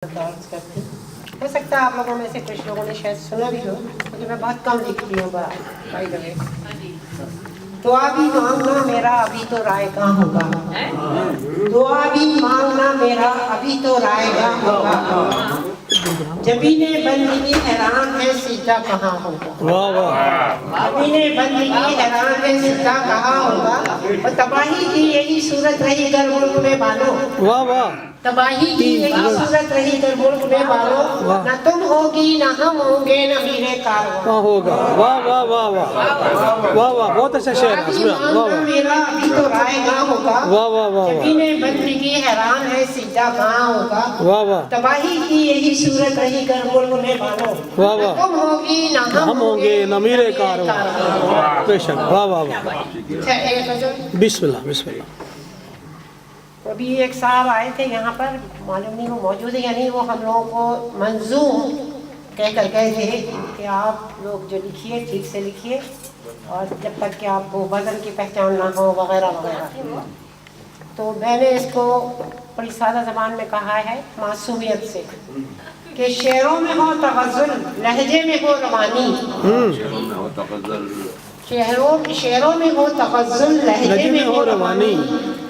करती हो सकता है आप लोगों में से कुछ लोगों ने शायद सुना भी हो, क्योंकि मैं बहुत कम लिखती हूँ बाय द वे। दुआ भी मांगना मेरा अभी तो रायगा होगा, दुआ भी मांगना मेरा अभी तो रायगा होगा, जबीने बंदगी हैरान है सिजदा कहाँ होगा। वाह वाह, जबीने बंदगी हैरान है सिजदा कहाँ होगा। और तबाही की यही सूरत रही गर मुल्क में बालो, वाह वाह, तबाही की यही सूरत रही गर मुल्क में बालो, न तुम होगी न हम होंगे न मेरे कारवां कहाँ होगा। वाह वाह वाह वाह वाह वाह, बहुत अच्छा शेर है इसमें। वाह वाह मेरा अभी तो रायगा होगा, वाह वाह वाह, जबीने बंदगी हैरान है सिजदा कहाँ होगा। वाह वाह, तबाही की यही सूरत रही गर मुल्क में बालो, वाह न वाह, तुम होगी न हम होंगे न मेरे कारवां। बेशक, वाह वाह वाह। अच्छा, एक गजल। बिस्मिल्लाह बिस्मिल्लाह। अभी एक साहब आए थे यहाँ पर, मालूम नहीं वो मौजूद है या नहीं, वो हम लोगों को मंजूम कह कर गए थे कि आप लोग जो लिखिए ठीक से लिखिए, और जब तक कि आपको वज़न की पहचान ना हो वगैरह वगैरह। तो मैंने इसको बड़ी सादा ज़बान में कहा है मासूमियत से कि शेरों में हो तगज़्ज़ुल लहजे में हो रवानी, शेरों में हो तगज़्ज़ुल लहजे में हो रवानी,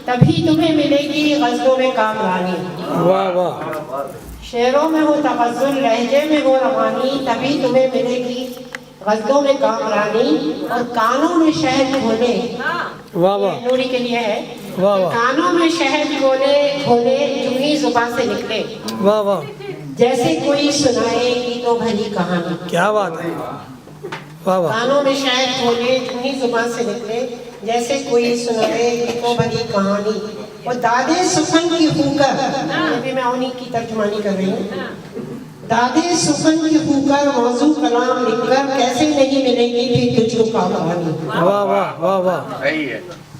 तभी तुम्हें मिलेगी ग़ज़लों में कामरानी। वाह वाह, शेरों में हो तगज़्ज़ुल लहजे में हो रवानी, तभी तुम्हें मिलेगी ग़ज़लों में कामरानी। और कानों में शहद घोले, वाह वाह, नूरी के लिए है, वाह वाह, कानों में शहद घोले घोले जूही ज़ुबान से निकले, वाह वाह, जैसे कोई सुनाए गीतों भरी कहानी। क्या बात है। वाह वाह, कानों में शहद घोले जूही ज़ुबान से निकले, जैसे कोई सुनाए गीतों भरी कहानी। और दादे सुखन की हुकर, अभी मैं उन्हीं की तर्जुमानी कर रही हूँ। दादे सुखन की हुकर मौजू कलाम लिखकर कैसे नहीं मिलेगी फिर तुझको कामरानी। वाह वाह वाह वाह,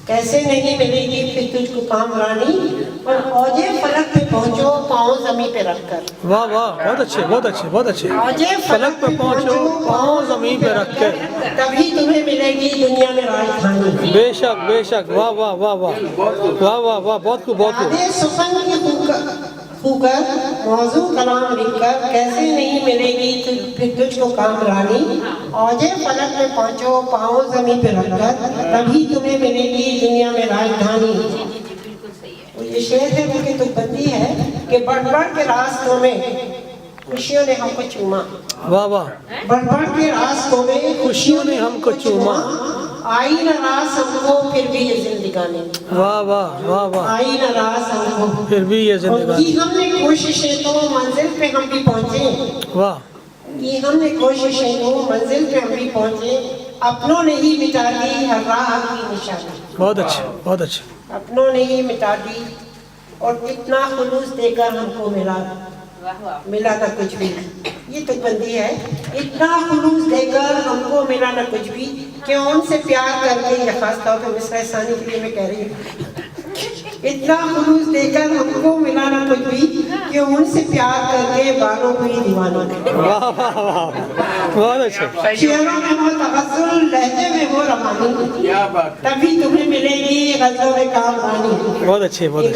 कैसे नहीं मिलेगी फिर तुझको कामरानी। और औजे फलक पे पहुँचो पाँव ज़मीं पे रखकर, वाह वाह, बहुत अच्छे बहुत अच्छे बहुत अच्छे। औजे फलक पे पहुँचो पाँव ज़मीन पे रख कर, तभी तुम्हें मिलेगी दुनिया में राजधानी। बेशक बेशक, वाह वाह वाह वाह वाह वाह वाह, बहुत खूब बहुत खूब। दादे सुखन की हुकर मौजू कलाम लिखकर कैसे नहीं मिलेगी फिर तुझको कामरानी। औजे फलक पे पहुँचो पाँव ज़मीन पे रखकर, तभी तुम्हें मिलेगी दुनिया में राजधानी। ये शेर है उनकी तुकबंदी है कि बढ़ बढ़ के रास्तों में खुशियों ने हमको चूमा, वाह वाह, बढ़ बढ़ के रास्तों में खुशियों ने हमको चूमा, आई न रास हमको फिर भी ये जिंदगानी। वाह वाह वाह वाह, आई न रास हमको फिर भी ये और जिंदगानी। की हमने कोशिशें तो मंजिल पे हम भी पहुँचे, वाह, की हमने कोशिशें तो मंजिल पे हम भी पहुँचे, अपनों ने ही मिटा दी हर राह की निशानी। बहुत अच्छे बहुत अच्छे। अपनों ने ही मिटा दी और इतना खुलूस देकर हमको मिला ना कुछ भी। ये तुकबंदी है, इतना खुलूस देकर हमको मिला ना कुछ भी, क्यों उनसे प्यार करके, या खास तौर पे मिसरा सानी के लिए मैं कह रही हूँ, इतना खुलूस देकर हमको मिला ना कुछ भी, क्यों उनसे प्यार करके बालों को ही दीवाना। वाह वाह वाह, बहुत अच्छे। शेरों में हो तगज़्ज़ुल लहजे में हो रवानी, तभी तुम्हें मिलेगी ग़ज़लों में कामरानी। बहुत अच्छे बहुत अच्छे।